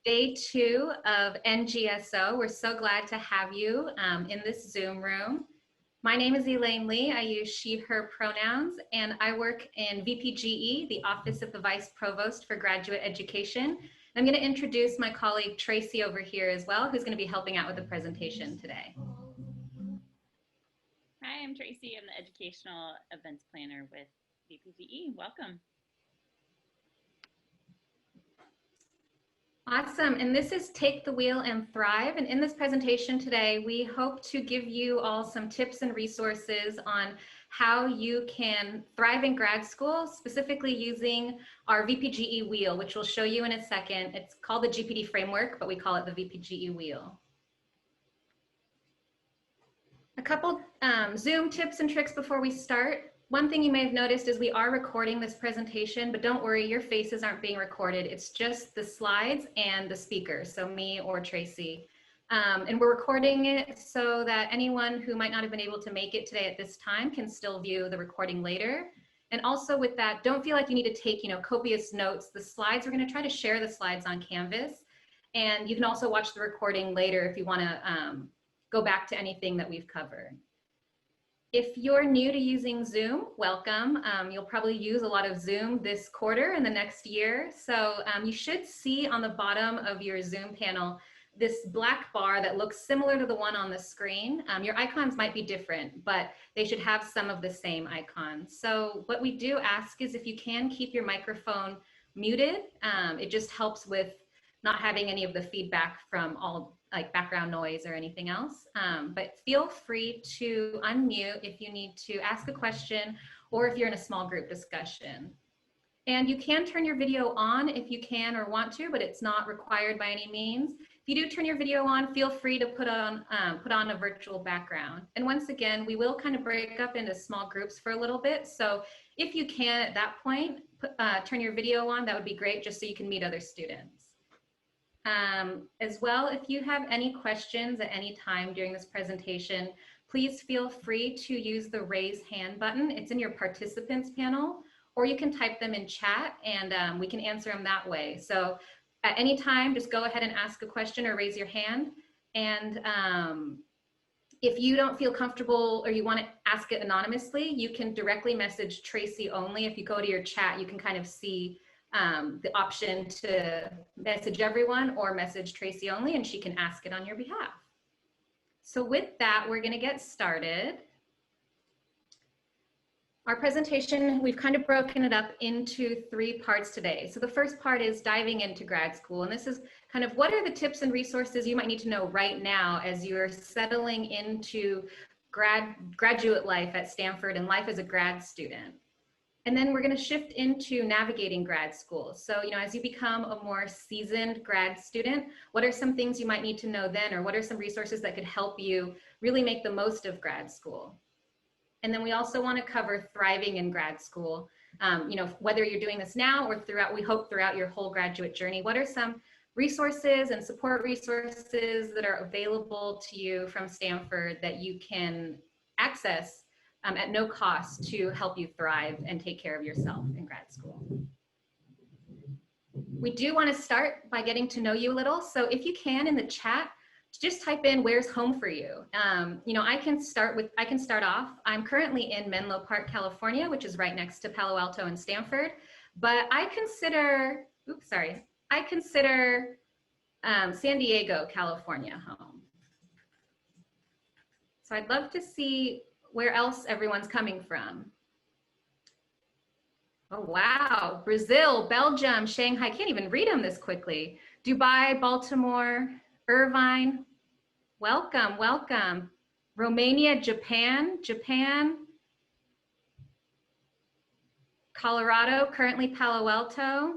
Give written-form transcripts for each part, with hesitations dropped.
day 2 of NGSO. We're so glad to have you in this Zoom room. My name is Elaine Lee. I use she, her pronouns, and I work in VPGE, the Office of the Vice Provost for Graduate Education. I'm going to introduce my colleague Tracy over here as well, who's going to be helping out with the presentation today. Hi, I'm Tracy. I'm the Educational Events Planner with VPGE. Welcome. Awesome, and this is Take the Wheel and Thrive. And in this presentation today, we hope to give you all some tips and resources on how you can thrive in grad school, specifically using our VPGE Wheel, which we'll show you in a second. It's called the GPT framework, but we call it the VPGE Wheel. A couple Zoom tips and tricks before we start. One thing you may have noticed is we are recording this presentation, but don't worry, your faces aren't being recorded. It's just the slides and the speakers, so me or Tracy. And we're recording it so that anyone who might not have been able to make it today at this time can still view the recording later. And also with that, don't feel like you need to take, copious notes. The slides, we're going to try to share the slides on Canvas. And you can also watch the recording later if you want to go back to anything that we've covered. If you're new to using Zoom, welcome. You'll probably use a lot of Zoom this quarter and the next year. So you should see on the bottom of your Zoom panel this black bar that looks similar to the one on the screen. Your icons might be different, but they should have some of the same icons. So what we do ask is if you can keep your microphone muted. It just helps with not having any of the feedback from all like background noise or anything else. But feel free to unmute if you need to ask a question or if you're in a small group discussion. And you can turn your video on if you can or want to, but it's not required by any means. If you do turn your video on, feel free to put on a virtual background. And once again, we will kind of break up into small groups for a little bit. So if you can at that point, turn your video on, that would be great, just so you can meet other students. As well, if you have any questions at any time during this presentation, please feel free to use the raise hand button. It's in your participants panel, or you can type them in chat and we can answer them that way. So at any time, just go ahead and ask a question or raise your hand. And if you don't feel comfortable or you want to ask it anonymously, you can directly message Tracy only. If you go to your chat, you can kind of see the option to message everyone or message Tracy only, and she can ask it on your behalf. So with that, we're going to get started. Our presentation, we've kind of broken it up into 3 parts today. So the first part is diving into grad school, and this is kind of what are the tips and resources you might need to know right now as you're settling into graduate life at Stanford and life as a grad student. And then we're going to shift into navigating grad school. So, as you become a more seasoned grad student, what are some things you might need to know then, or what are some resources that could help you really make the most of grad school? And then we also want to cover thriving in grad school. Whether you're doing this now or we hope throughout your whole graduate journey, what are some resources and support resources that are available to you from Stanford that you can access at no cost to help you thrive and take care of yourself in grad school. We do want to start by getting to know you a little. So if you can in the chat, just type in where's home for you. I can start off. I'm currently in Menlo Park, California, which is right next to Palo Alto and Stanford. But I consider San Diego, California home. So I'd love to see where else everyone's coming from. Oh, wow. Brazil, Belgium, Shanghai. I can't even read them this quickly. Dubai, Baltimore, Irvine. Welcome, welcome. Romania, Japan, Colorado, currently Palo Alto.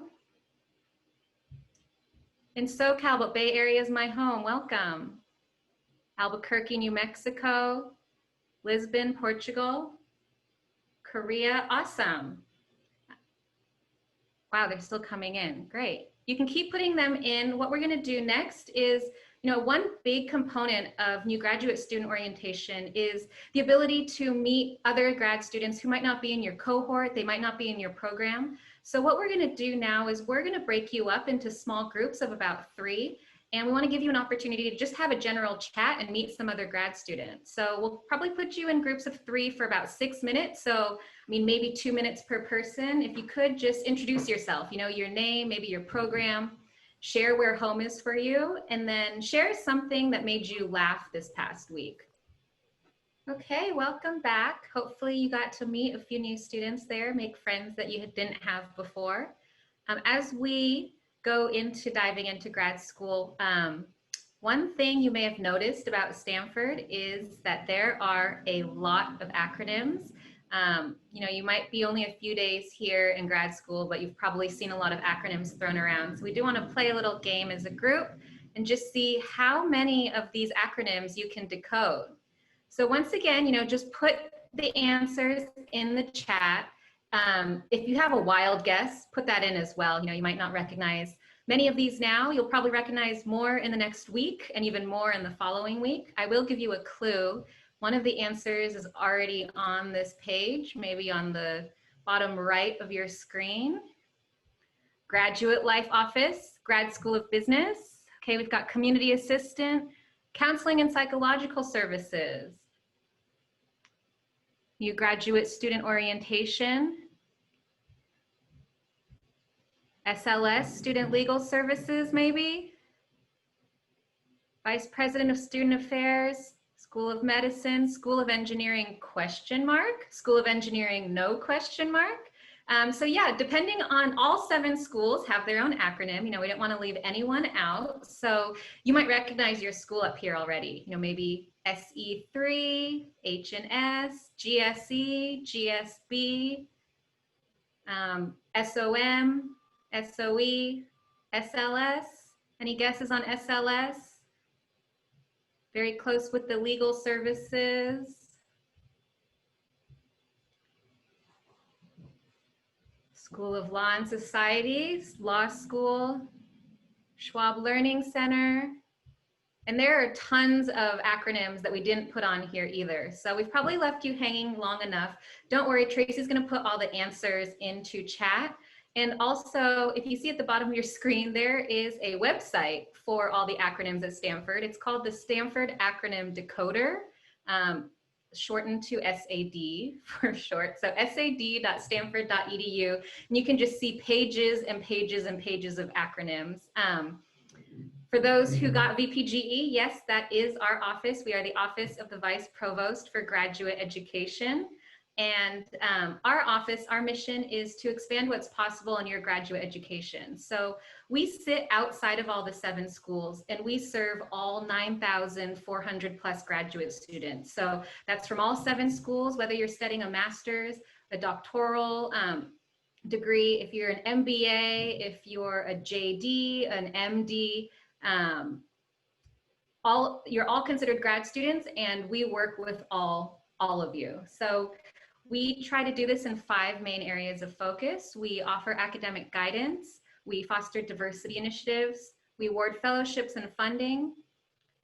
In SoCal, but Bay Area is my home. Welcome. Albuquerque, New Mexico. Lisbon, Portugal, Korea, awesome. Wow, they're still coming in, great. You can keep putting them in. What we're gonna do next is, one big component of new graduate student orientation is the ability to meet other grad students who might not be in your cohort, they might not be in your program. So what we're going to do now is we're going to break you up into small groups of about 3. And we want to give you an opportunity to just have a general chat and meet some other grad students. So we'll probably put you in groups of 3 for about 6 minutes. So, I mean, maybe 2 minutes per person. If you could just introduce yourself, you know, your name, maybe your program, share where home is for you, and then share something that made you laugh this past week. Okay, welcome back. Hopefully you got to meet a few new students there, make friends that you didn't have before. As we go into diving into grad school, one thing you may have noticed about Stanford is that there are a lot of acronyms. You know, you might be only a few days here in grad school, but you've probably seen a lot of acronyms thrown around. So we do want to play a little game as a group and just see how many of these acronyms you can decode. So once again, you know, just put the answers in the chat. If you have a wild guess, put that in as well. You know, you might not recognize many of these now. You'll probably recognize more in the next week and even more in the following week. I will give you a clue. One of the answers is already on this page, maybe on the bottom right of your screen. Graduate Life Office, Grad School of Business. Okay, we've got Community Assistant, Counseling and Psychological Services. New Graduate Student Orientation, SLS, Student Legal Services, maybe. Vice President of Student Affairs, School of Medicine, School of Engineering, question mark, School of Engineering, no question mark. So yeah, depending on all 7 schools have their own acronym. You know, we don't want to leave anyone out. So you might recognize your school up here already. You know, maybe SE3, H&S, GSE, GSB, SOM, SOE, SLS. Any guesses on SLS? Very close with the legal services. School of Law and Societies, Law School, Schwab Learning Center. And there are tons of acronyms that we didn't put on here either. So we've probably left you hanging long enough. Don't worry, Tracy's going to put all the answers into chat. And also, if you see at the bottom of your screen, there is a website for all the acronyms at Stanford. It's called the Stanford Acronym Decoder, shortened to SAD for short. So sad.stanford.edu. And you can just see pages and pages and pages of acronyms. For those who got VPGE, yes, that is our office. We are the Office of the Vice Provost for Graduate Education. And our office, our mission is to expand what's possible in your graduate education. So we sit outside of all the 7 schools and we serve all 9,400 plus graduate students. So that's from all 7 schools, whether you're studying a master's, a doctoral degree, if you're an MBA, if you're a JD, an MD, you're all considered grad students, and we work with all of you. So we try to do this in 5 main areas of focus. We offer academic guidance, we foster diversity initiatives, we award fellowships and funding,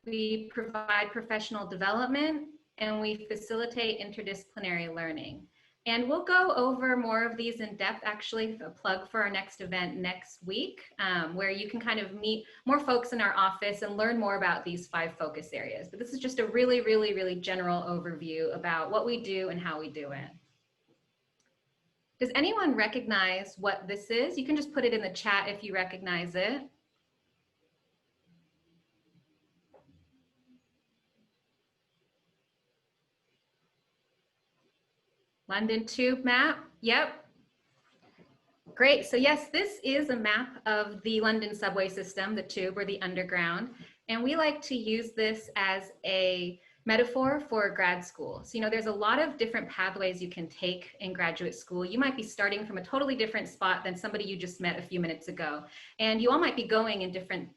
we provide professional development, and we facilitate interdisciplinary learning. And we'll go over more of these in depth, actually, a plug for our next event next week, where you can kind of meet more folks in our office and learn more about these 5 focus areas. But this is just a really, really, really general overview about what we do and how we do it. Does anyone recognize what this is? You can just put it in the chat if you recognize it. London Tube map, yep. Great, so yes, this is a map of the London subway system, the tube or the underground. And we like to use this as a metaphor for grad school. So, you know, there's a lot of different pathways you can take in graduate school. You might be starting from a totally different spot than somebody you just met a few minutes ago. And you all might be going in different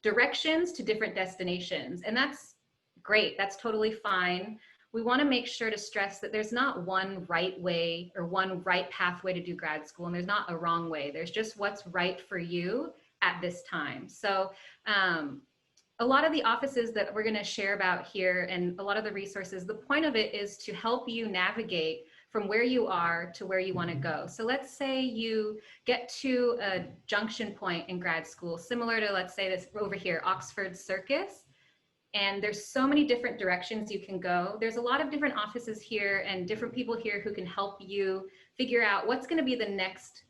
directions to different destinations. And that's great, that's totally fine. We want to make sure to stress that there's not one right way or one right pathway to do grad school, and there's not a wrong way. There's just what's right for you at this time. So a lot of the offices that we're going to share about here and a lot of the resources, the point of it is to help you navigate from where you are to where you want to go. So let's say you get to a junction point in grad school, similar to, let's say this over here, Oxford Circus. And there's so many different directions you can go. There's a lot of different offices here and different people here who can help you figure out what's going to be the next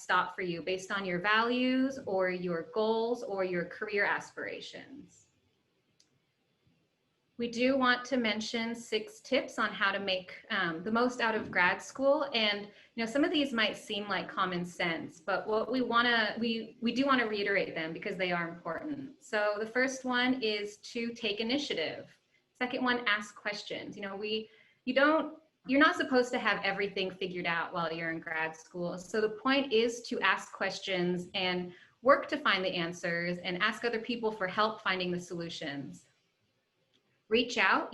stop for you based on your values or your goals or your career aspirations. We do want to mention 6 tips on how to make the most out of grad school. And some of these might seem like common sense, but what we do want to reiterate them because they are important. So the first one is to take initiative. Second one, ask questions. You're not supposed to have everything figured out while you're in grad school. So the point is to ask questions and work to find the answers and ask other people for help finding the solutions. Reach out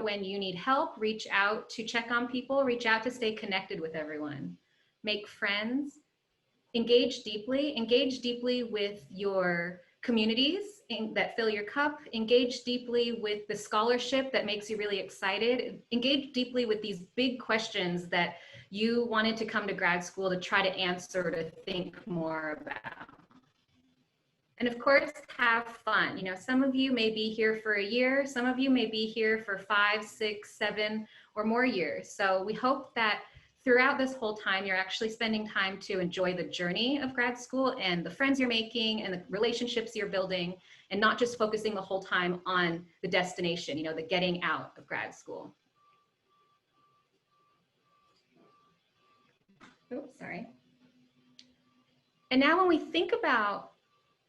when you need help, reach out to check on people, reach out to stay connected with everyone. Make friends, engage deeply with your communities that fill your cup, engage deeply with the scholarship that makes you really excited, engage deeply with these big questions that you wanted to come to grad school to try to answer, to think more about. And of course, have fun. Some of you may be here for a year, some of you may be here for 5, 6, 7 or more years. So we hope that throughout this whole time, you're actually spending time to enjoy the journey of grad school and the friends you're making and the relationships you're building, and not just focusing the whole time on the destination, the getting out of grad school. Oops, sorry. And now when we think about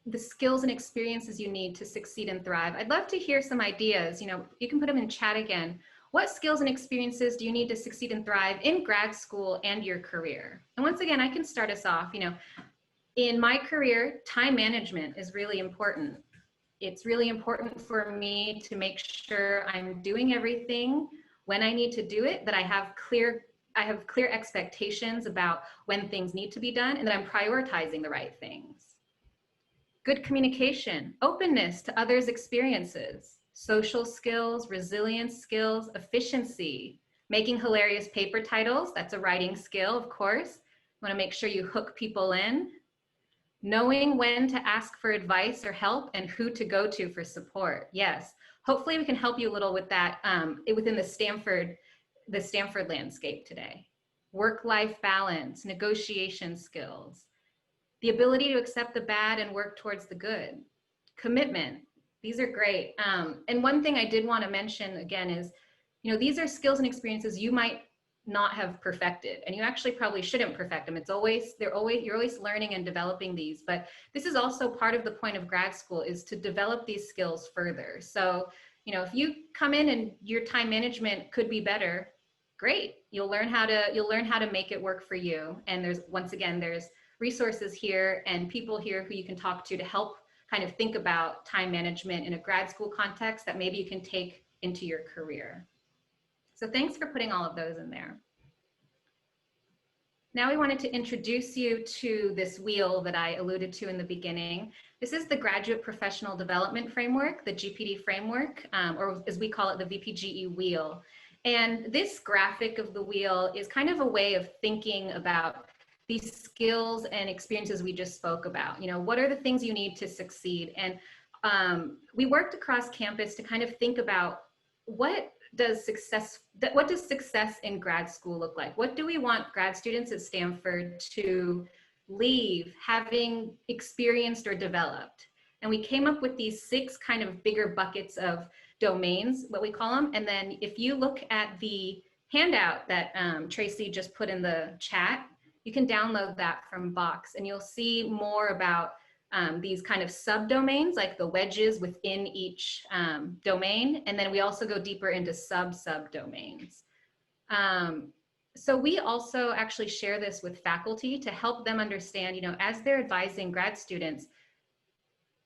the skills and experiences you need to succeed and thrive, I'd love to hear some ideas. You can put them in chat again. What skills and experiences do you need to succeed and thrive in grad school and your career? And once again, I can start us off. In my career, time management is really important. It's really important for me to make sure I'm doing everything when I need to do it, that I have clear expectations about when things need to be done, and that I'm prioritizing the right things. Good communication, openness to others' experiences, social skills, resilience skills, efficiency, making hilarious paper titles, that's a writing skill, of course. You want to make sure you hook people in. Knowing when to ask for advice or help and who to go to for support. Yes, hopefully we can help you a little with that within the Stanford landscape today. Work-life balance, negotiation skills, the ability to accept the bad and work towards the good. Commitment, these are great. And one thing I did want to mention again is, these are skills and experiences you might not have perfected, and you actually probably shouldn't perfect them. You're always learning and developing these, but this is also part of the point of grad school, is to develop these skills further. So, if you come in and your time management could be better, great. You'll learn how to make it work for you. And there's resources here and people here who you can talk to help kind of think about time management in a grad school context that maybe you can take into your career. So thanks for putting all of those in there. Now we wanted to introduce you to this wheel that I alluded to in the beginning. This is the Graduate Professional Development Framework, the GPD framework, or as we call it, the VPGE Wheel. And this graphic of the wheel is kind of a way of thinking about these skills and experiences we just spoke about. What are the things you need to succeed? And we worked across campus to kind of think about what does success in grad school look like? What do we want grad students at Stanford to leave having experienced or developed? And we came up with these 6 kind of bigger buckets of domains, what we call them. And then if you look at the handout that Tracy just put in the chat, you can download that from Box, and you'll see more about these kind of subdomains, like the wedges within each domain. And then we also go deeper into subdomains. So we also actually share this with faculty to help them understand, as they're advising grad students,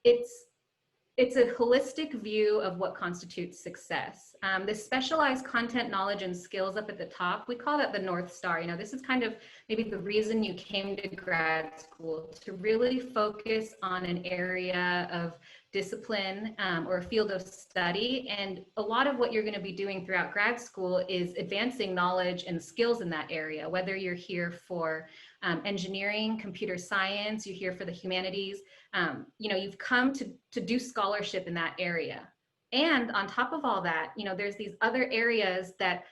it's a holistic view of what constitutes success. This specialized content, knowledge, and skills up at the top, we call that the North Star. This is kind of maybe the reason you came to grad school, to really focus on an area of discipline or a field of study. And a lot of what you're going to be doing throughout grad school is advancing knowledge and skills in that area, whether you're here for engineering, computer science, you're here for the humanities, you've come to do scholarship in that area. And on top of all that, there's these other areas that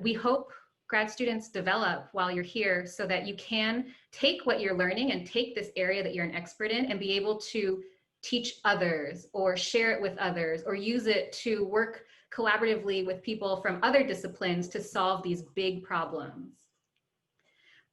we hope grad students develop while you're here so that you can take what you're learning and take this area that you're an expert in and be able to teach others or share it with others or use it to work collaboratively with people from other disciplines to solve these big problems.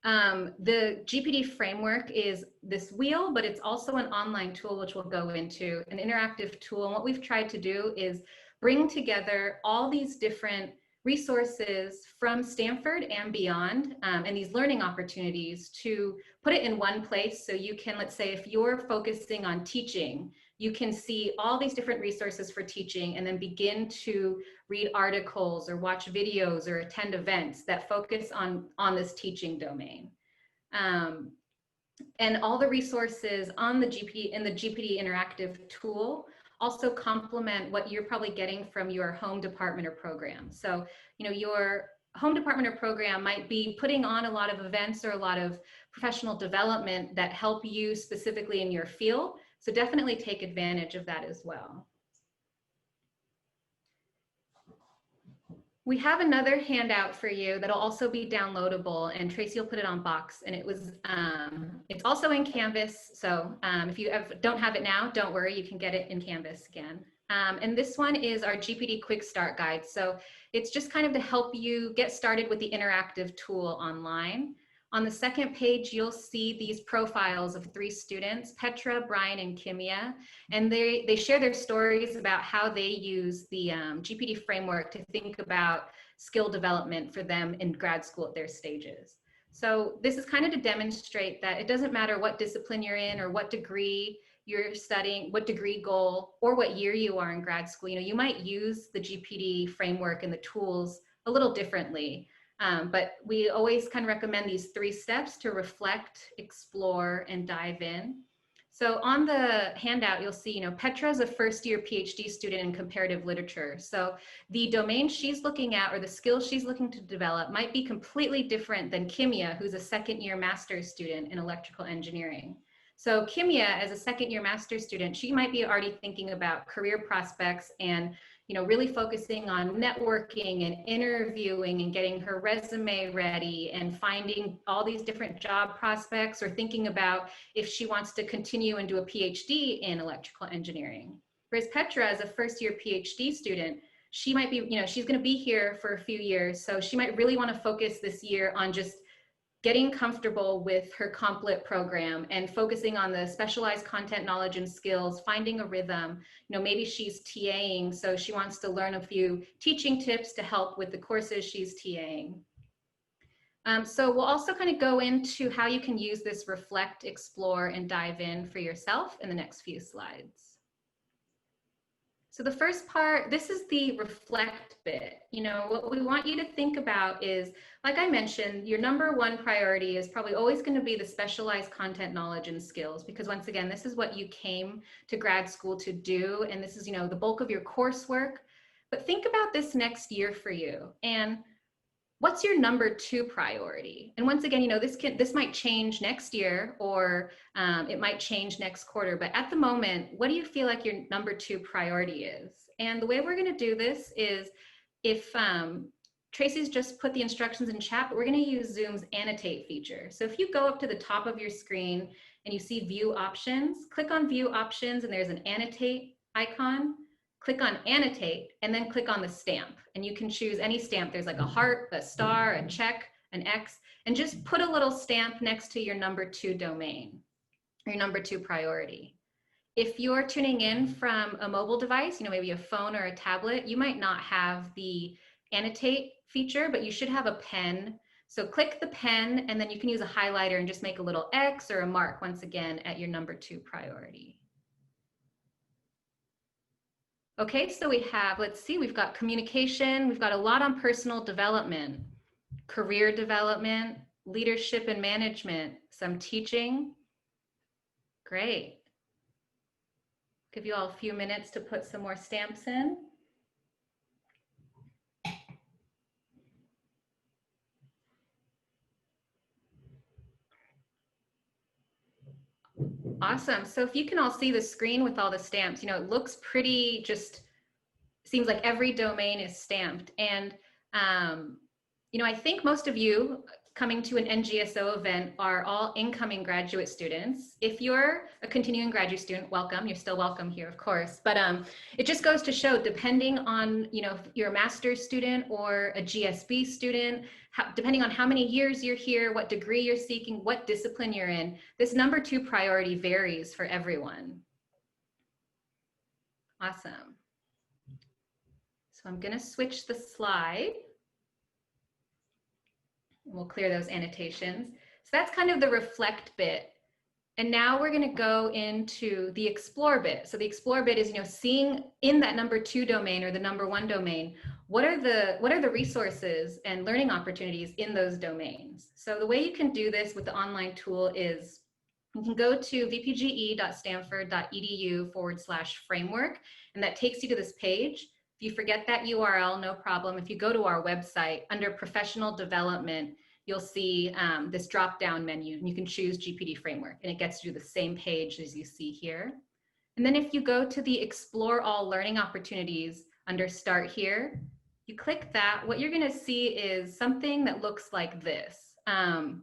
The GPD framework is this wheel, but it's also an online tool, which we'll go into, an interactive tool. And what we've tried to do is bring together all these different resources from Stanford and beyond, and these learning opportunities to put it in one place. So you can, let's say, if you're focusing on teaching, you can see all these different resources for teaching and then begin to read articles or watch videos or attend events that focus on this teaching domain. And all the resources on the GPD in the GPD interactive tool also complement what you're probably getting from your home department or program. So, your home department or program might be putting on a lot of events or a lot of professional development that help you specifically in your field. So definitely take advantage of that as well. We have another handout for you that'll also be downloadable, and Tracy will put it on Box, and it's also in Canvas. So if you don't have it now, don't worry, you can get it in Canvas again. And this one is our GPD Quick Start Guide. So it's just kind of to help you get started with the interactive tool online. On the second page, you'll see these profiles of 3 students, Petra, Brian, and Kimia, and they share their stories about how they use the GPD framework to think about skill development for them in grad school at their stages. So this is kind of to demonstrate that it doesn't matter what discipline you're in or what degree you're studying, what degree goal, or what year you are in grad school. You might use the GPD framework and the tools a little differently. But we always kind of recommend these 3 steps to reflect, explore, and dive in. So on the handout, you'll see, Petra is a first-year PhD student in comparative literature. So the domain she's looking at or the skills she's looking to develop might be completely different than Kimia, who's a second-year master's student in electrical engineering. So Kimia, as a second-year master's student, she might be already thinking about career prospects and really focusing on networking and interviewing and getting her resume ready and finding all these different job prospects, or thinking about if she wants to continue and do a PhD in electrical engineering. Whereas Petra, as a first-year PhD student, she might be, she's going to be here for a few years, so she might really want to focus this year on just getting comfortable with her CompLit program and focusing on the specialized content knowledge and skills, finding a rhythm. Maybe she's TAing, so she wants to learn a few teaching tips to help with the courses she's TAing. So we'll also kind of go into how you can use this reflect, explore, and dive in for yourself in the next few slides. So the first part, this is the reflect bit. What we want you to think about is, like I mentioned, your number 1 priority is probably always going to be the specialized content knowledge and skills, because once again, this is what you came to grad school to do, and this is, the bulk of your coursework. But think about this next year for you, and what's your number 2 priority? And once again, this might change next year, or it might change next quarter, but at the moment, what do you feel like your number 2 priority is? And the way we're going to do this is, if Tracy's just put the instructions in chat, but we're going to use Zoom's annotate feature. So if you go up to the top of your screen and you see view options, click on view options, and there's an annotate icon. Click on annotate and then click on the stamp, and you can choose any stamp. There's like a heart, a star, a check, an X, and just put a little stamp next to your number 2 domain, or your number 2 priority. If you're tuning in from a mobile device, maybe a phone or a tablet, you might not have the annotate feature, but you should have a pen. So click the pen, and then you can use a highlighter and just make a little X or a mark once again at your number 2 priority. Okay, so we have, let's see, we've got communication, we've got a lot on personal development, career development, leadership and management, some teaching. Great. Give you all a few minutes to put some more stamps in. Awesome. So if you can all see the screen with all the stamps, you know, it looks pretty, just seems like every domain is stamped. And, you know, I think most of you coming to an NGSO event are all incoming graduate students. If you're a continuing graduate student, welcome. You're still welcome here, of course. But it just goes to show, depending on, you know, if you're a master's student or a GSB student, depending on how many years you're here, what degree you're seeking, what discipline you're in, this number 2 priority varies for everyone. Awesome. So I'm going to switch the slide. We'll clear those annotations. So that's kind of the reflect bit. And now we're going to go into the explore bit. So the explore bit is, you know, seeing in that number 2 domain or the number 1 domain, what are the resources and learning opportunities in those domains. So the way you can do this with the online tool is you can go to vpge.stanford.edu/framework, and that takes you to this page. If you forget that URL, no problem. If you go to our website, under professional development, you'll see this drop-down menu, and you can choose GPD framework, and it gets you to the same page as you see here. And then if you go to the explore all learning opportunities under start here, you click that, what you're gonna see is something that looks like this. And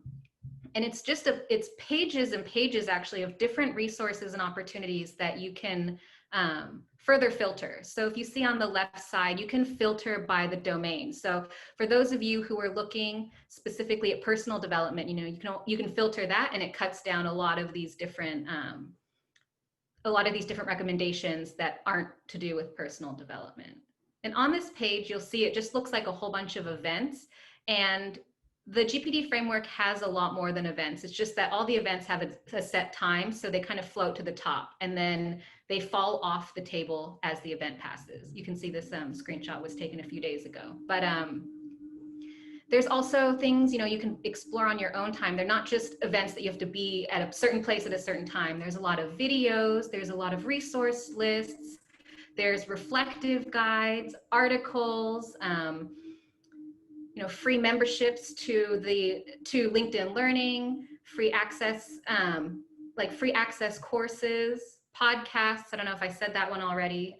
it's just, it's pages and pages actually of different resources and opportunities that you can further filter. So if you see on the left side, you can filter by the domain. So for those of you who are looking specifically at personal development, you know, you can filter that, and it cuts down a lot of these different recommendations that aren't to do with personal development. And on this page, you'll see it just looks like a whole bunch of events, and the GPD framework has a lot more than events. It's just that all the events have a set time, so they kind of float to the top, and then they fall off the table as the event passes. You can see this screenshot was taken a few days ago. But there's also things, you know, you can explore on your own time. They're not just events that you have to be at a certain place at a certain time. There's a lot of videos, there's a lot of resource lists, there's reflective guides, articles, you know, free memberships to LinkedIn Learning, free access, like free access courses, podcasts. I don't know if I said that one already.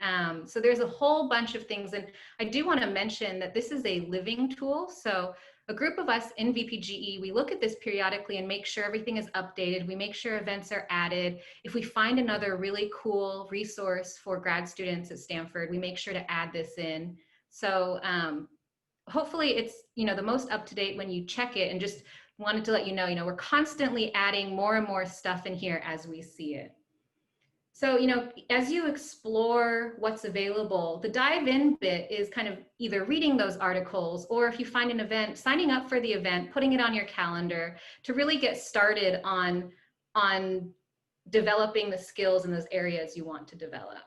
So there's a whole bunch of things. And I do want to mention that this is a living tool. So a group of us in VPGE, we look at this periodically and make sure everything is updated. We make sure events are added. If we find another really cool resource for grad students at Stanford, we make sure to add this in. So hopefully it's, you know, the most up to date when you check it, and just wanted to let you know, we're constantly adding more and more stuff in here as we see it. So, you know, as you explore what's available, the dive in bit is kind of either reading those articles, or if you find an event, signing up for the event, putting it on your calendar to really get started on developing the skills in those areas you want to develop.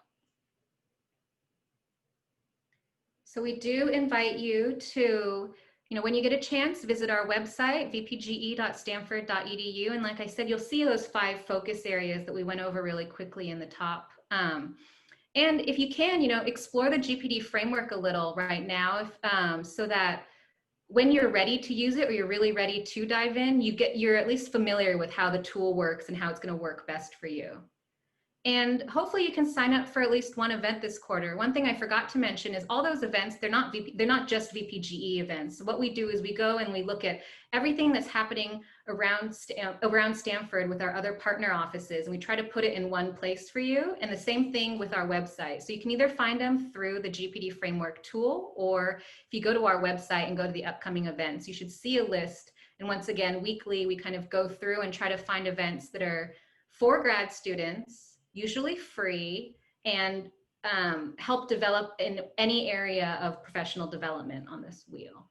So we do invite you to, you know, when you get a chance, visit our website, vpge.stanford.edu. And like I said, you'll see those 5 focus areas that we went over really quickly in the top. And if you can, you know, explore the GPD framework a little right now, so that when you're ready to use it, or you're really ready to dive in, you're at least familiar with how the tool works and how it's going to work best for you. And hopefully you can sign up for at least one event this quarter. One thing I forgot to mention is all those events, they're not just VPGE events. So what we do is we go and we look at everything that's happening around Stanford with our other partner offices, and we try to put it in one place for you. And the same thing with our website. So you can either find them through the GPD framework tool, or if you go to our website and go to the upcoming events, you should see a list. And once again, weekly, we kind of go through and try to find events that are for grad students, usually free, and help develop in any area of professional development on this wheel.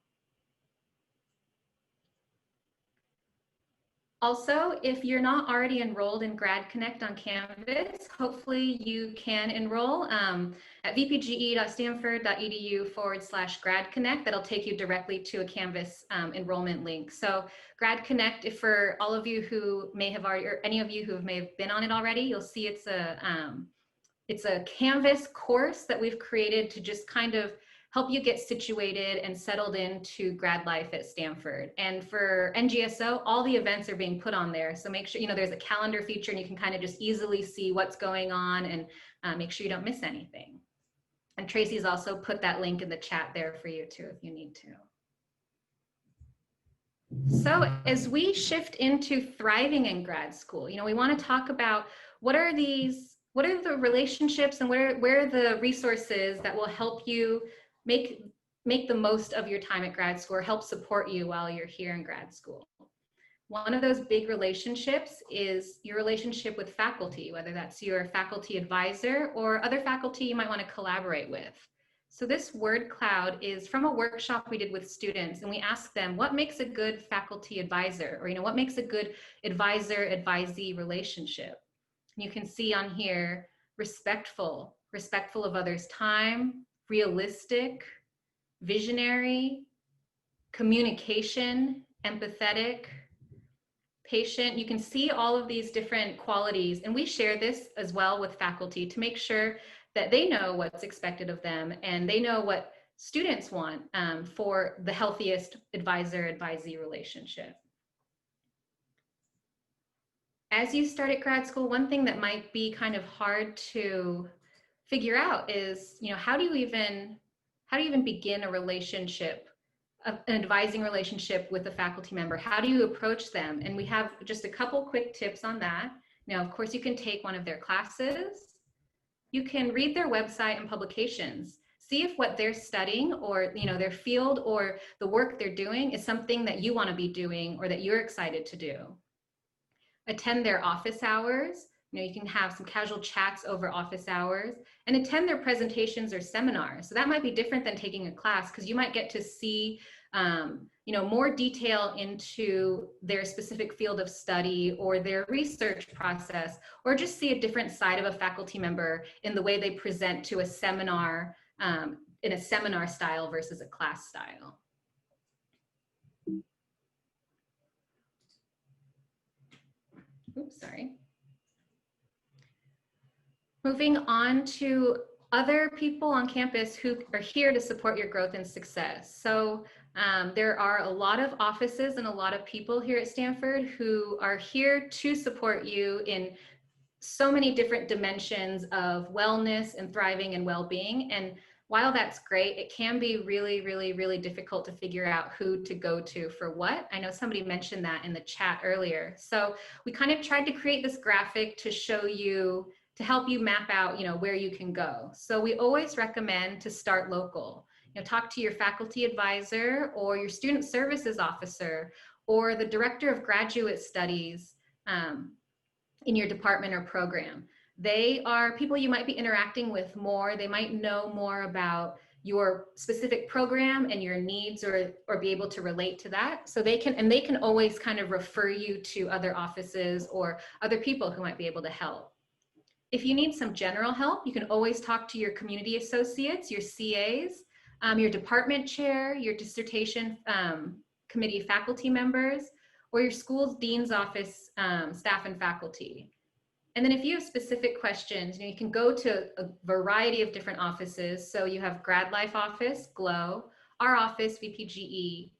Also, if you're not already enrolled in Grad Connect on Canvas, hopefully you can enroll at vpge.stanford.edu/Grad Connect. That'll take you directly to a Canvas enrollment link. So Grad Connect, if for all of you who may have already, or any of you who may have been on it already, you'll see it's It's a Canvas course that we've created to just kind of help you get situated and settled into grad life at Stanford. And for NGSO, all the events are being put on there. So make sure, there's a calendar feature and you can kind of just easily see what's going on and make sure you don't miss anything. And Tracy's also put that link in the chat there for you too, if you need to. So as we shift into thriving in grad school, we want to talk about what are the relationships and where are the resources that will help you make the most of your time at grad school or help support you while you're here in grad school. One of those big relationships is your relationship with faculty, whether that's your faculty advisor or other faculty you might want to collaborate with. So this word cloud is from a workshop we did with students, and we asked them what makes a good faculty advisor, or what makes a good advisor-advisee relationship. And you can see on here, respectful of others' time, realistic, visionary, communication, empathetic, patient. You can see all of these different qualities, and we share this as well with faculty to make sure that they know what's expected of them and they know what students want for the healthiest advisor-advisee relationship. As you start at grad school, one thing that might be kind of hard to figure out is, how do you even begin a relationship, an advising relationship with a faculty member? How do you approach them? And we have just a couple quick tips on that. Now, of course, you can take one of their classes. You can read their website and publications. See if what they're studying or their field or the work they're doing is something that you want to be doing or that you're excited to do. Attend their office hours. You can have some casual chats over office hours, and attend their presentations or seminars. So that might be different than taking a class because you might get to see more detail into their specific field of study or their research process, or just see a different side of a faculty member in the way they present to a seminar in a seminar style versus a class style. Oops, sorry. Moving on to other people on campus who are here to support your growth and success. So there are a lot of offices and a lot of people here at Stanford who are here to support you in so many different dimensions of wellness and thriving and well-being. And while that's great, it can be really, really, really difficult to figure out who to go to for what. I know somebody mentioned that in the chat earlier. So we kind of tried to create this graphic to show you, to help you map out, where you can go. So we always recommend to start local. Talk to your faculty advisor or your student services officer or the director of graduate studies in your department or program. They are people you might be interacting with more. They might know more about your specific program and your needs or be able to relate to that. So they can always kind of refer you to other offices or other people who might be able to help. If you need some general help, you can always talk to your community associates, your CAs, your department chair, your dissertation committee faculty members, or your school's dean's office staff and faculty. And then if you have specific questions, you can go to a variety of different offices. So you have Grad Life Office, GLOW, our office, VPGE,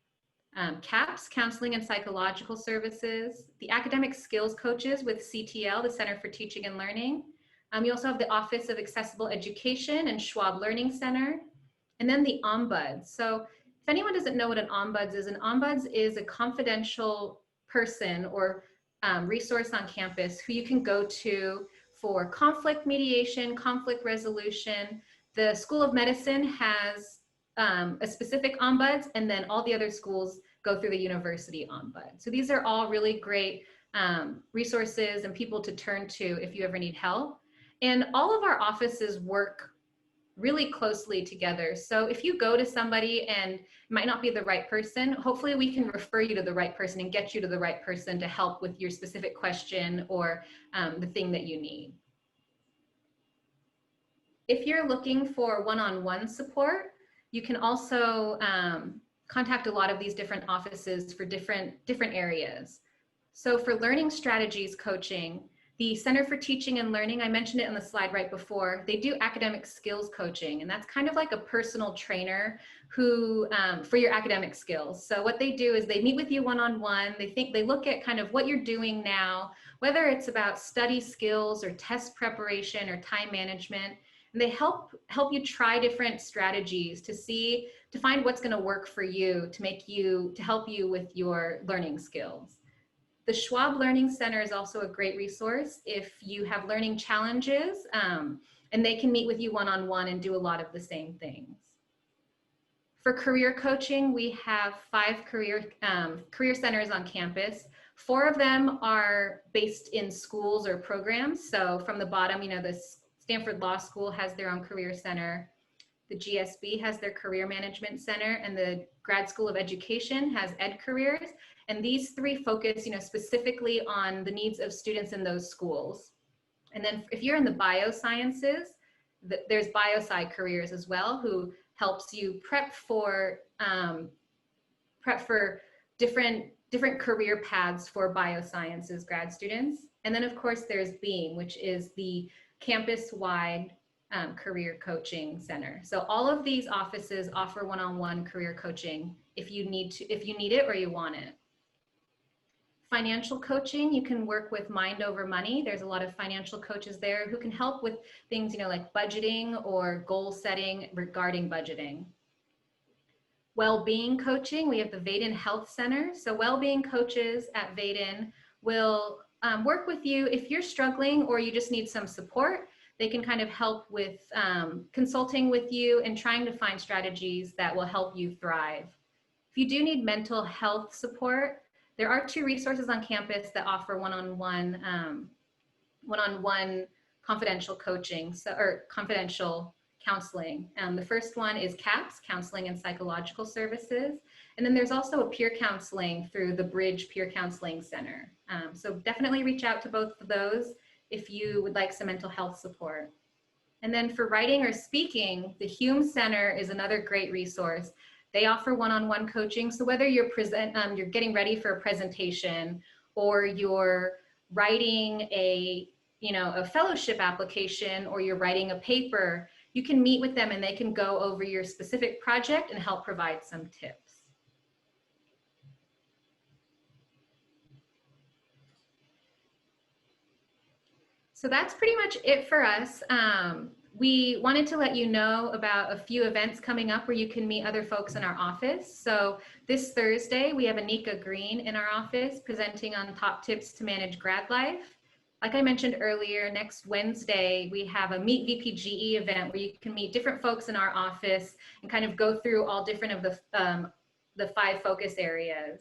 CAPS, Counseling and Psychological Services, the Academic Skills Coaches with CTL, the Center for Teaching and Learning. You also have the Office of Accessible Education and Schwab Learning Center, and then the Ombuds. So if anyone doesn't know what an Ombuds is a confidential person or resource on campus who you can go to for conflict mediation, conflict resolution. The School of Medicine has a specific ombuds, and then all the other schools go through the university ombud. So these are all really great resources and people to turn to if you ever need help. And all of our offices work really closely together. So if you go to somebody and it might not be the right person, hopefully we can refer you to the right person and get you to the right person to help with your specific question or the thing that you need. If you're looking for one-on-one support, you can also contact a lot of these different offices for different areas. So for learning strategies coaching, The Center for Teaching and Learning, I mentioned it on the slide right before, they do academic skills coaching, and that's kind of like a personal trainer who for your academic skills. So what they do is they meet with you one-on-one. They look at kind of what you're doing now, whether it's about study skills or test preparation or time management, and they help you try different strategies to find what's going to work for you to help you with your learning skills. The Schwab Learning Center is also a great resource if you have learning challenges, and they can meet with you one-on-one and do a lot of the same things. For career coaching, we have 5 career centers on campus. 4 of them are based in schools or programs. So from the bottom, the Stanford Law School has their own career center. The GSB has their Career Management Center, and the Grad School of Education has Ed Careers. And these 3 focus, specifically on the needs of students in those schools. And then if you're in the biosciences, there's BioSci Careers as well, who helps you prep for different career paths for biosciences grad students. And then of course there's Beam, which is the campus-wide career coaching center. So all of these offices offer one-on-one career coaching if you need it or you want it. Financial coaching, you can work with Mind Over Money. There's a lot of financial coaches there who can help with things, like budgeting or goal setting regarding budgeting. Well-being coaching, we have the Vaden Health Center. So well-being coaches at Vaden will work with you if you're struggling or you just need some support. They can kind of help with consulting with you and trying to find strategies that will help you thrive. If you do need mental health support, there are 2 resources on campus that offer one-on-one confidential coaching, or confidential counseling. The first one is CAPS, Counseling and Psychological Services. And then there's also a peer counseling through the Bridge Peer Counseling Center. So definitely reach out to both of those if you would like some mental health support. And then for writing or speaking, the Hume Center is another great resource. They offer one-on-one coaching. So whether you're getting ready for a presentation or you're writing a fellowship application or you're writing a paper, you can meet with them and they can go over your specific project and help provide some tips. So that's pretty much it for us. We wanted to let you know about a few events coming up where you can meet other folks in our office. So this Thursday, we have Anika Green in our office presenting on top tips to manage grad life. Like I mentioned earlier, next Wednesday, we have a Meet VPGE event where you can meet different folks in our office and kind of go through all different of the 5 focus areas.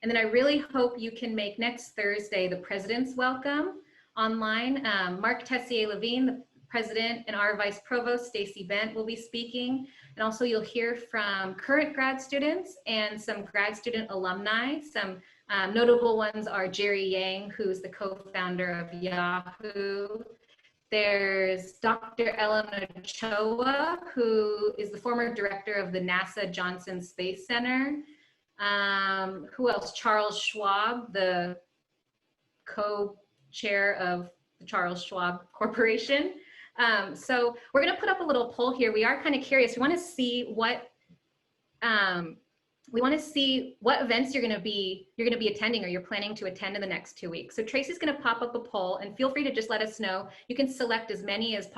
And then I really hope you can make next Thursday the President's Welcome online. Mark Tessier-Levine, the President, and our Vice Provost, Stacy Bent, will be speaking. And also you'll hear from current grad students and some grad student alumni. Some notable ones are Jerry Yang, who's the co-founder of Yahoo. There's Dr. Ellen Ochoa, who is the former director of the NASA Johnson Space Center. Who else? Charles Schwab, the co-chair of the Charles Schwab Corporation. So we're going to put up a little poll here. We are kind of curious. We want to see what events you're going to be attending or you're planning to attend in the next 2 weeks. So Tracy's going to pop up a poll, and feel free to just let us know. You can select as many as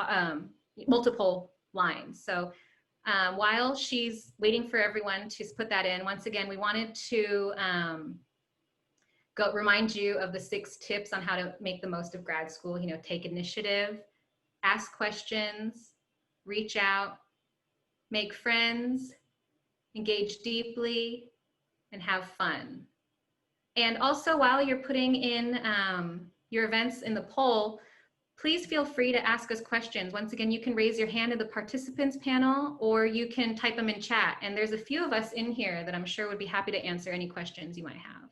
multiple lines. So while she's waiting for everyone to put that in, once again, we wanted to remind you of the 6 tips on how to make the most of grad school. Take initiative, ask questions, reach out, make friends, engage deeply, and have fun. And also, while you're putting in your events in the poll, please feel free to ask us questions. Once again, you can raise your hand in the participants panel, or you can type them in chat. And there's a few of us in here that I'm sure would be happy to answer any questions you might have.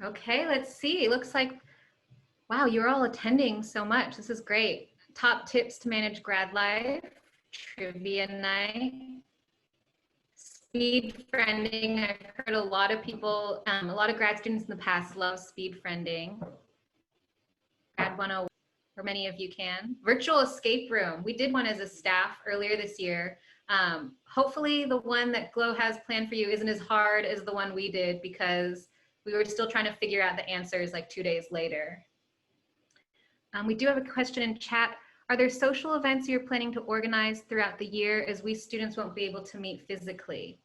Okay, let's see. Looks like, wow, you're all attending so much. This is great. Top tips to manage grad life, trivia night, speed friending. I've heard a lot of people, a lot of grad students in the past love speed friending. Grad 101, or many of you can. Virtual escape room. We did one as a staff earlier this year. Hopefully the one that Glow has planned for you isn't as hard as the one we did, because we were still trying to figure out the answers like 2 days later. We do have a question in chat. Are there social events you're planning to organize throughout the year, as we students won't be able to meet physically?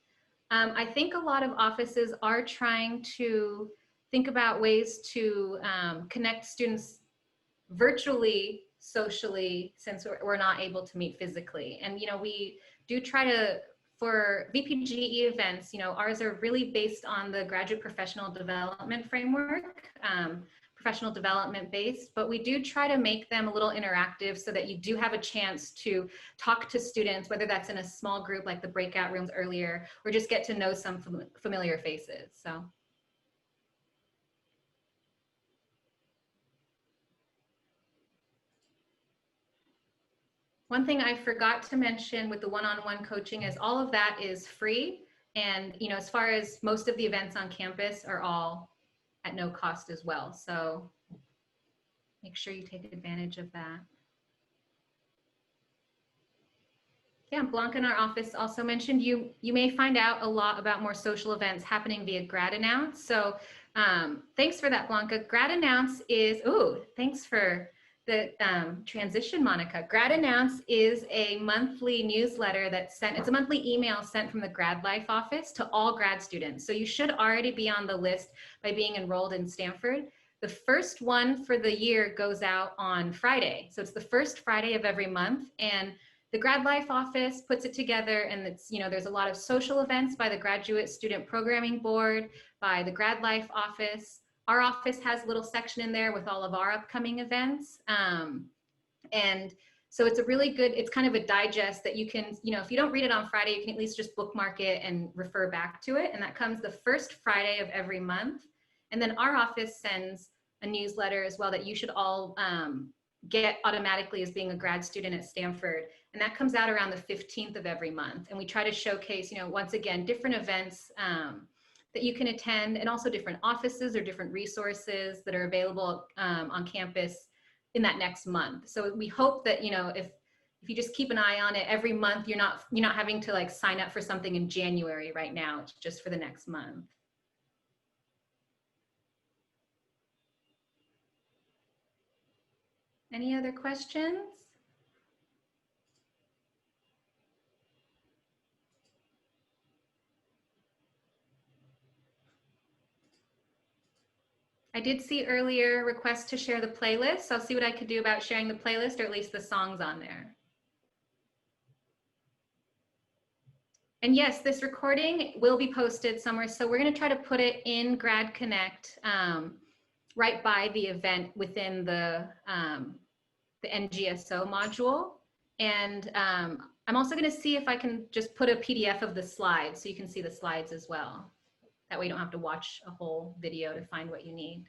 I think a lot of offices are trying to think about ways to connect students virtually, socially, since we're not able to meet physically. And, you know, we do try to, for VPGE events, you know, ours are really based on the graduate professional development framework, professional development based, but we do try to make them a little interactive so that you do have a chance to talk to students, whether that's in a small group like the breakout rooms earlier, or just get to know some familiar faces. So. One thing I forgot to mention with the one-on-one coaching is all of that is free. And, you know, as far as most of the events on campus are all at no cost as well. So make sure you take advantage of that. Yeah, Blanca in our office also mentioned you may find out a lot about more social events happening via Grad Announce. So thanks for that, Blanca. Grad Announce is, thanks for the transition, Monica. Grad Announce is a monthly newsletter that's sent, it's a monthly email sent from the Grad Life office to all grad students. So you should already be on the list by being enrolled in Stanford. The first one for the year goes out on Friday. So it's the first Friday of every month. And the Grad Life office puts it together, and it's, you know, there's a lot of social events by the Graduate Student Programming Board, by the Grad Life office. Our office has a little section in there with all of our upcoming events. And so it's a really good, it's kind of a digest that you can, you know, if you don't read it on Friday, you can at least just bookmark it and refer back to it. And that comes the first Friday of every month. And then our office sends a newsletter as well that you should all get automatically as being a grad student at Stanford. And that comes out around the 15th of every month. And we try to showcase, you know, once again, different events that you can attend, and also different offices or different resources that are available on campus in that next month. So we hope that, you know, if you just keep an eye on it every month, you're not having to like sign up for something in January right now. It's just for the next month. Any other questions? I did see earlier requests to share the playlist. So I'll see what I could do about sharing the playlist, or at least the songs on there. And yes, this recording will be posted somewhere. So we're going to try to put it in Grad Connect right by the event within the NGSO module. And I'm also going to see if I can just put a PDF of the slides so you can see the slides as well. That way you don't have to watch a whole video to find what you need.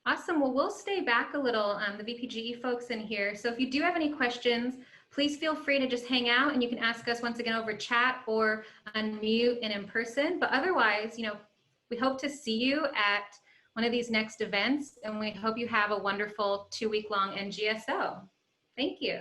Awesome. Well, we'll stay back a little, the VPGE folks in here. So if you do have any questions, please feel free to just hang out, and you can ask us once again over chat or unmute and in person. But otherwise, you know, we hope to see you at one of these next events, and we hope you have a wonderful 2-week-long NGSO. Thank you.